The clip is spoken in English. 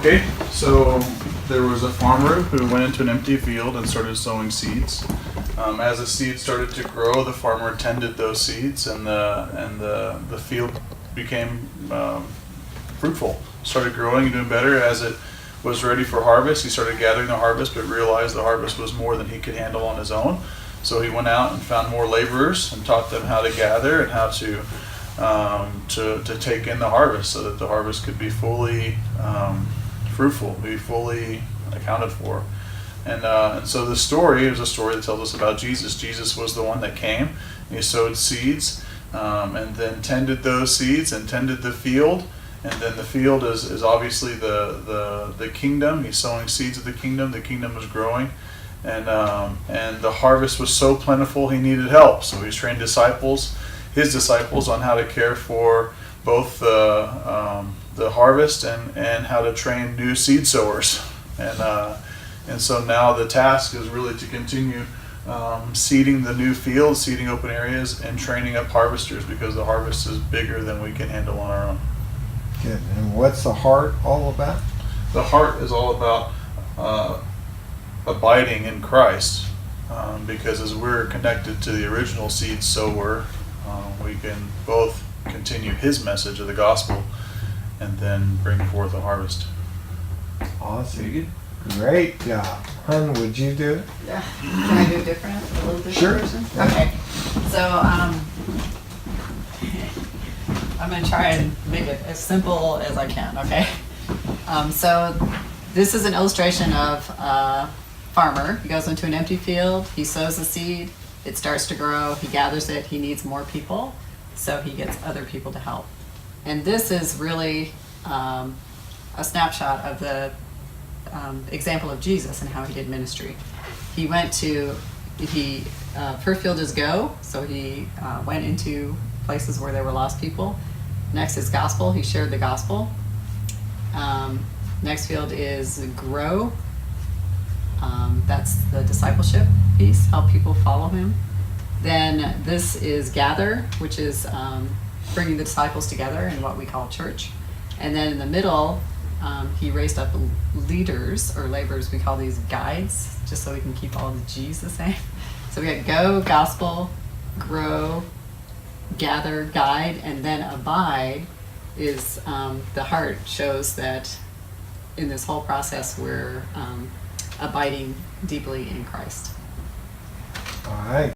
Okay, so there was a farmer who went into an empty field and started sowing seeds. As the seeds started to grow, the farmer tended those seeds, and the field became fruitful. Started growing and doing better. As it was ready for harvest, he started gathering the harvest, but realized the harvest was more than he could handle on his own. So he went out and found more laborers and taught them how to gather and how to take in the harvest, so that the harvest could be fully fruitful, be fully accounted for. And so the story is a story that tells us about Jesus. Jesus was the one that came, and he sowed seeds, and then tended those seeds and tended the field. And then the field is obviously the kingdom. He's sowing seeds of the kingdom. The kingdom is growing. And the harvest was so plentiful he needed help. So he's trained his disciples on how to care for both the harvest and how to train new seed sowers. And so now the task is really to continue seeding the new fields, seeding open areas, and training up harvesters, because the harvest is bigger than we can handle on our own. Good. And what's the heart all about? The heart is all about abiding in Christ, because as we're connected to the original seed sower, we can both continue his message of the gospel and then bring forth a harvest. Awesome. Very good. Great job. Hun, would you do it? Yeah. Can I do a little different Sure. version? Yeah. Okay. So I'm going to try and make it as simple as I can, okay? So this is an illustration of a farmer. He goes into an empty field, he sows a seed, it starts to grow, he gathers it, he needs more people, so he gets other people to help. And this is really a snapshot of the example of Jesus and how he did ministry. First field is go, so he went into places where there were lost people. Next is gospel, he shared the gospel. Next field is grow. That's the discipleship piece, help people follow him. Then this is gather, which is bringing the disciples together in what we call church. And then in the middle, he raised up leaders or laborers. We call these guides, just so we can keep all the G's the same. So we got go, gospel, grow, gather, guide, and then abide is the heart, shows that in this whole process we're abiding deeply in Christ. All right.